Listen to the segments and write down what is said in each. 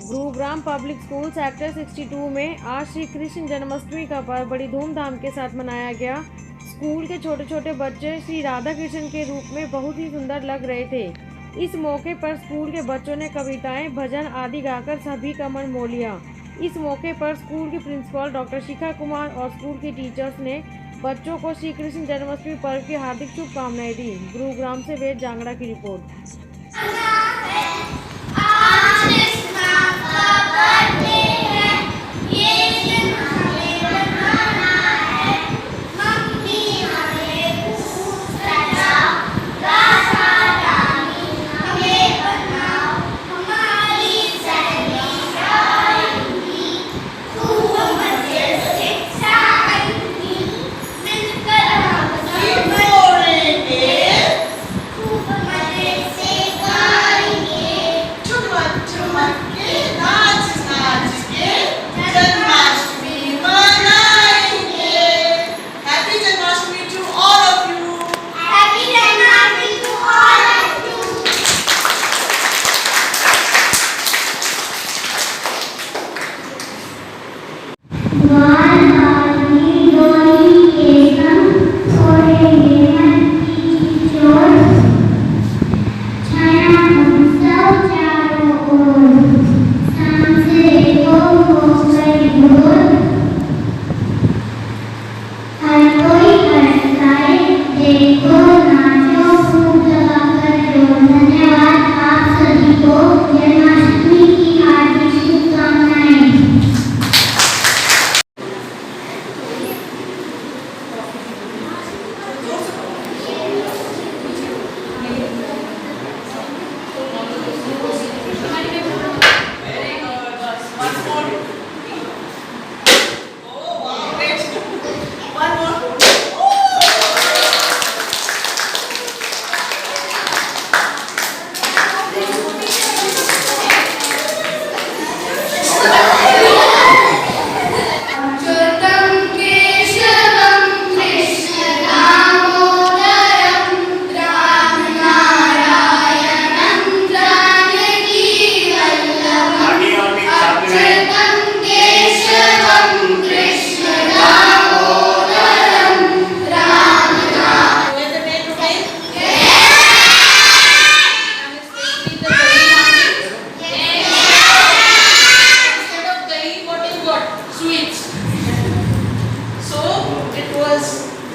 Gurugram public school sector 62 में आज श्री कृष्ण जन्माष्टमी का पर्व बड़ी धूमधाम के साथ मनाया गया। स्कूल के छोटे छोटे बच्चे श्री राधा कृष्ण के रूप में बहुत ही सुंदर लग रहे थे। इस मौके पर स्कूल के बच्चों ने कविताएं, भजन आदि गाकर सभी का मन मोह लिया। इस मौके पर स्कूल की प्रिंसिपल डॉक्टर शिखा कुमार और स्कूल के टीचर्स ने बच्चों को श्री कृष्ण जन्माष्टमी पर्व की हार्दिक शुभकामनाएं दी। गुरुग्राम से वेद जांगड़ा की report.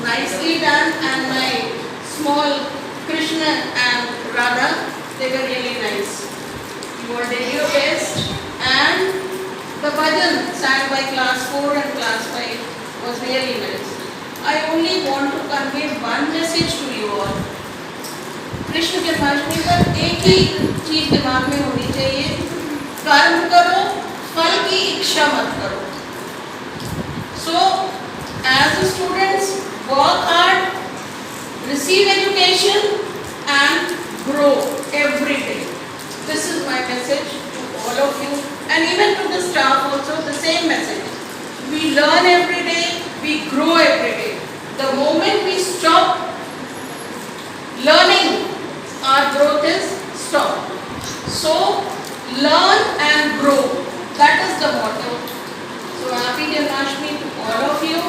Nicely done, and my small Krishna and Radha, they were really nice. You all did your best, and the bhajan sang by class 4 and class 5 was really nice. I only want to convey one message to you all. Krishna Janmashtami पर एक ही चीज दिमाग में होनी चाहिए, कर्म करो, फल की इच्छा मत करो. So, as a students, work hard, receive education and grow every day. This is my message to all of you, and even to the staff also the same message. We learn every day, we grow every day. The moment we stop learning, our growth is stopped. So, learn and grow. That is the motto. So, happy Janmashtami to all of you.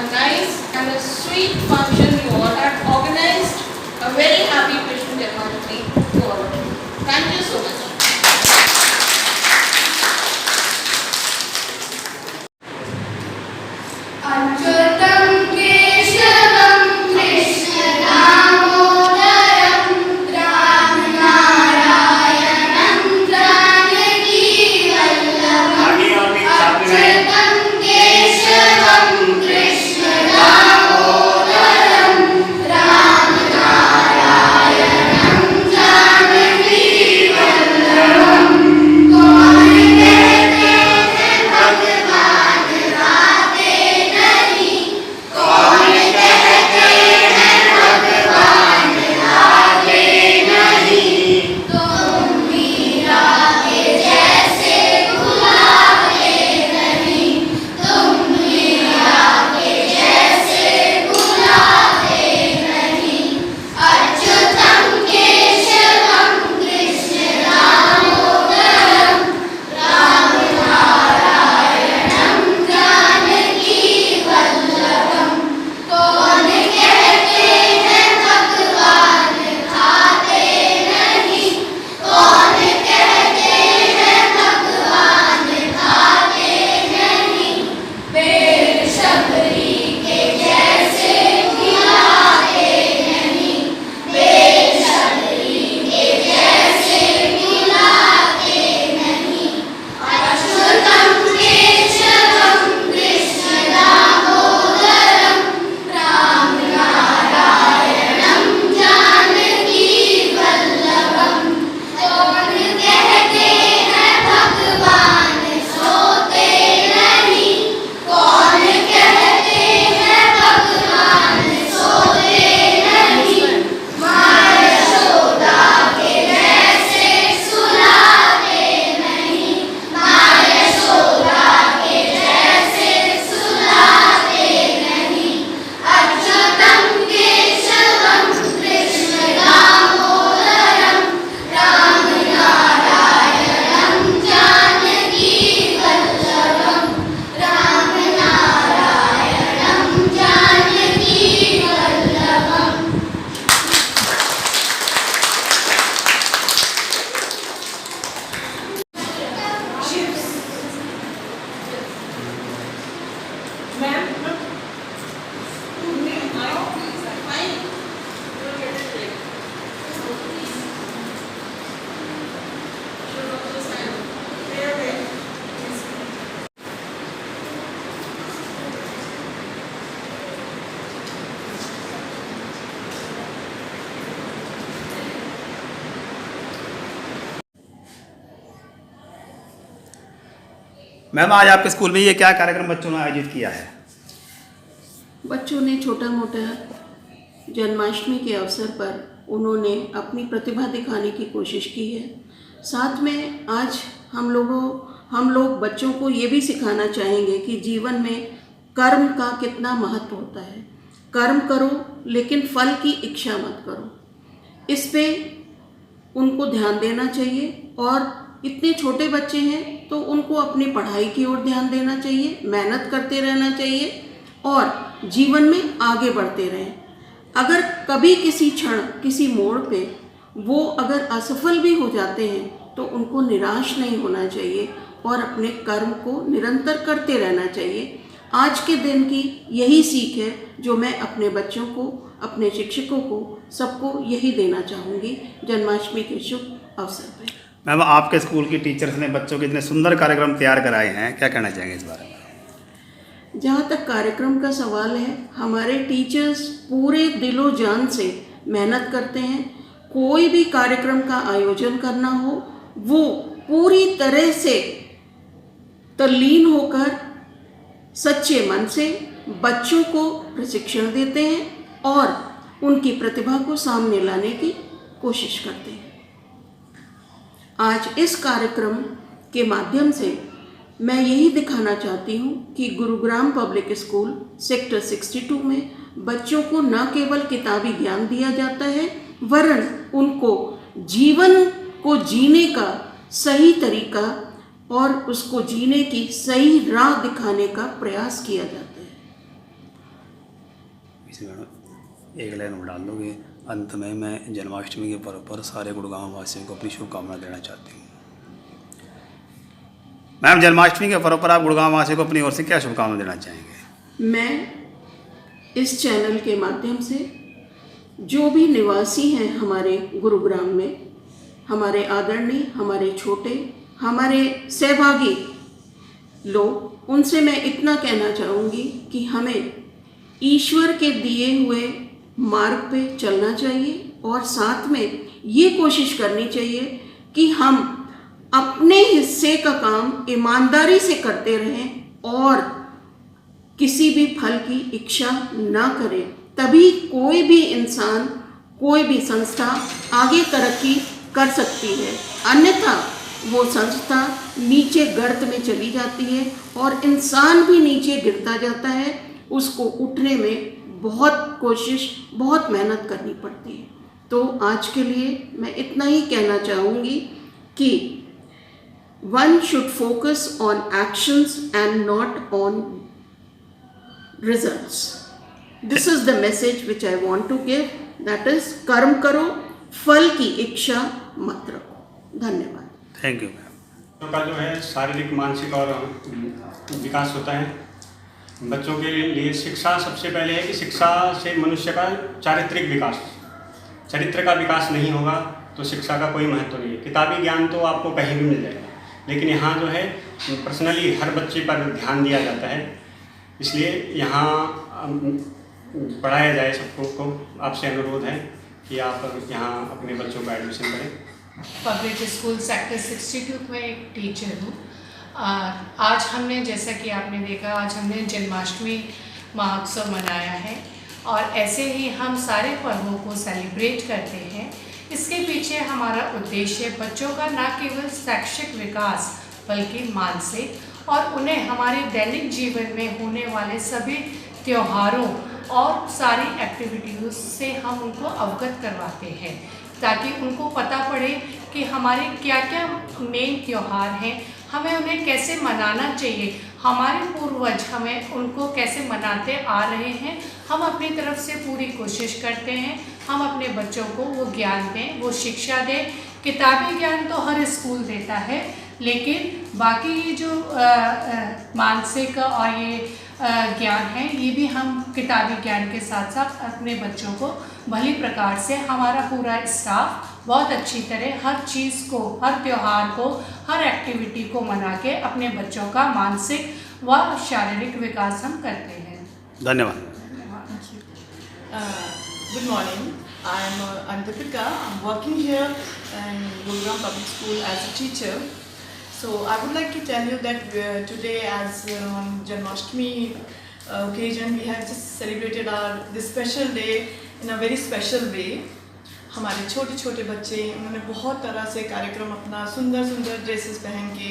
A nice and a sweet function you all have organized. A very happy Krishna Janmashtami to all of you. Thank you so much. Krishna Damodar ma'am आज आपके school में ये क्या कार्यक्रम बच्चों ने आयोजित किया है? बच्चों ने छोटा मोटा जन्माष्टमी के अवसर पर उन्होंने अपनी प्रतिभा दिखाने की कोशिश की है। साथ में आज हम लोग बच्चों को ये भी सिखाना चाहेंगे कि जीवन में कर्म का कितना महत्व होता है। कर्म करो लेकिन फल की इच्छा मत करो, इस पे उनको ध्यान देना चाहिए। और इतने छोटे बच्चे हैं तो उनको अपनी पढ़ाई की ओर ध्यान देना चाहिए, मेहनत करते रहना चाहिए और जीवन में आगे बढ़ते रहें। अगर कभी किसी क्षण किसी मोड़ पे वो अगर असफल भी हो जाते हैं तो उनको निराश नहीं होना चाहिए और अपने कर्म को निरंतर करते रहना चाहिए। आज के दिन की यही सीख है जो मैं अपने बच्चों को, अपने शिक्षकों को, सबको यही देना चाहूँगी जन्माष्टमी के शुभ अवसर पर। मैम आपके स्कूल की टीचर्स ने बच्चों के इतने सुंदर कार्यक्रम तैयार कराए हैं, क्या कहना चाहेंगे इस बारे में? जहाँ तक कार्यक्रम का सवाल है, हमारे टीचर्स पूरे दिलो जान से मेहनत करते हैं। कोई भी कार्यक्रम का आयोजन करना हो वो पूरी तरह से तल्लीन होकर सच्चे मन से बच्चों को प्रशिक्षण देते हैं और उनकी प्रतिभा को सामने लाने की कोशिश करते हैं। आज इस कार्यक्रम के माध्यम से मैं यही दिखाना चाहती हूँ कि गुरुग्राम पब्लिक स्कूल सेक्टर 62 में बच्चों को न केवल किताबी ज्ञान दिया जाता है वरन उनको जीवन को जीने का सही तरीका और उसको जीने की सही राह दिखाने का प्रयास किया जाता है। एक लाइन में डाल दोगे? अंत में मैं जन्माष्टमी के पर्व पर सारे गुड़गांव वासियों को अपनी शुभकामना देना चाहती हूँ। मैम जन्माष्टमी के पर्व पर आप गुड़गांव वासियों को अपनी ओर से क्या शुभकामना देना चाहेंगे? मैं इस चैनल के माध्यम से जो भी निवासी हैं हमारे गुरुग्राम में, हमारे आदरणीय, हमारे छोटे, हमारे सहभागी लोग, उनसे मैं इतना कहना चाहूँगी कि हमें ईश्वर के दिए हुए मार्ग पे चलना चाहिए और साथ में ये कोशिश करनी चाहिए कि हम अपने हिस्से का काम ईमानदारी से करते रहें और किसी भी फल की इच्छा ना करें। तभी कोई भी इंसान, कोई भी संस्था आगे तरक्की कर सकती है, अन्यथा वो संस्था नीचे गर्त में चली जाती है और इंसान भी नीचे गिरता जाता है। उसको उठने में बहुत कोशिश, बहुत मेहनत करनी पड़ती है। तो आज के लिए मैं इतना ही कहना चाहूँगी कि one should focus on actions and not on results. This is the message which I want to give, that is कर्म करो, फल की इच्छा मत रखो। धन्यवाद। Thank you ma'am. का जो है शारीरिक, मानसिक और विकास होता है। बच्चों के लिए शिक्षा सबसे पहले है कि शिक्षा से मनुष्य का चारित्रिक विकास, चरित्र का विकास नहीं होगा तो शिक्षा का कोई महत्व नहीं है। किताबी ज्ञान तो आपको कहीं भी मिल जाएगा, लेकिन यहाँ जो है पर्सनली हर बच्चे पर ध्यान दिया जाता है, इसलिए यहाँ पढ़ाया जाए सबको को। आपसे अनुरोध है कि आप यहाँ अपने बच्चों का एडमिशन करें। पब्लिक स्कूल सेक्टर 62 में एक टीचर हूँ। आज हमने, जैसा कि आपने देखा, आज हमने जन्माष्टमी महोत्सव मनाया है और ऐसे ही हम सारे पर्वों को सेलिब्रेट करते हैं। इसके पीछे हमारा उद्देश्य बच्चों का न केवल शैक्षिक विकास बल्कि मानसिक और उन्हें हमारे दैनिक जीवन में होने वाले सभी त्योहारों और सारी एक्टिविटीज़ से हम उनको अवगत करवाते हैं ताकि उनको पता पड़े कि हमारे क्या क्या मेन त्यौहार हैं, हमें उन्हें कैसे मनाना चाहिए, हमारे पूर्वज हमें उनको कैसे मनाते आ रहे हैं। हम अपनी तरफ से पूरी कोशिश करते हैं, हम अपने बच्चों को वो ज्ञान दें, वो शिक्षा दें। किताबी ज्ञान तो हर स्कूल देता है, लेकिन बाकी ये जो मानसिक और ये ज्ञान है, ये भी हम किताबी ज्ञान के साथ साथ अपने बच्चों को भली प्रकार से, हमारा पूरा स्टाफ बहुत अच्छी तरह हर चीज़ को, हर त्यौहार को, हर एक्टिविटी को मना के अपने बच्चों का मानसिक व शारीरिक विकास हम करते हैं। धन्यवाद। Good morning. I'm Deepika. I'm working here in Gurugram Public School as a teacher. So I would like to tell you that today, as on Janmashtami occasion, we have just celebrated this special day in a very special way. हमारे छोटे छोटे बच्चे, उन्होंने बहुत तरह से कार्यक्रम अपना सुंदर सुंदर ड्रेसेस पहन के,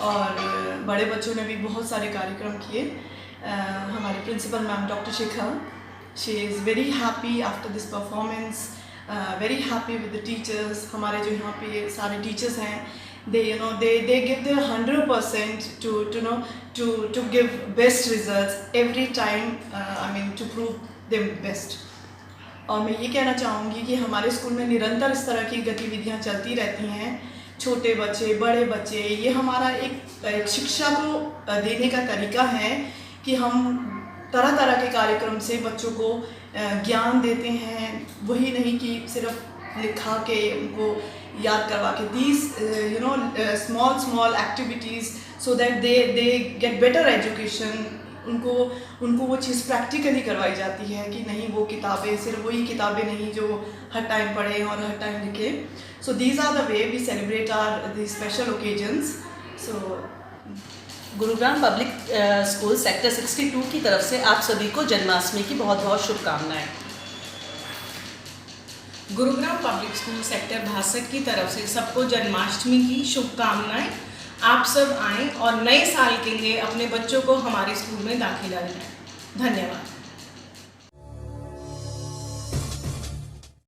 और बड़े बच्चों ने भी बहुत सारे कार्यक्रम किए। हमारे principal ma'am doctor Shikha, she is very happy after this performance, very happy with the teachers. हमारे जो यहाँ पे सारे टीचर्स हैं, they give their 100% to give best results every time, to prove them best. और मैं ये कहना चाहूँगी कि हमारे स्कूल में निरंतर इस तरह की गतिविधियाँ चलती रहती हैं। छोटे बच्चे, बड़े बच्चे, ये हमारा एक शिक्षा को देने का तरीका है कि हम तरह तरह के कार्यक्रम से बच्चों को ज्ञान देते हैं। वही नहीं कि सिर्फ लिखा के उनको याद करवा के, these small activities so that they get better education। उनको वो चीज़ प्रैक्टिकली करवाई जाती है कि नहीं वो किताबें सिर्फ वही किताबें नहीं जो हर टाइम पढ़ें और हर टाइम लिखें। So these are the way we celebrate the special occasions. So Gurugram public school sector 62 की तरफ से आप सभी को जन्माष्टमी की बहुत बहुत शुभकामनाएं। गुरुग्राम पब्लिक स्कूल सेक्टर 62 की तरफ से सबको जन्माष्टमी की शुभकामनाएं। आप सब आएं और नए साल के लिए अपने बच्चों को हमारे स्कूल में दाखिला दिलाएं। धन्यवाद।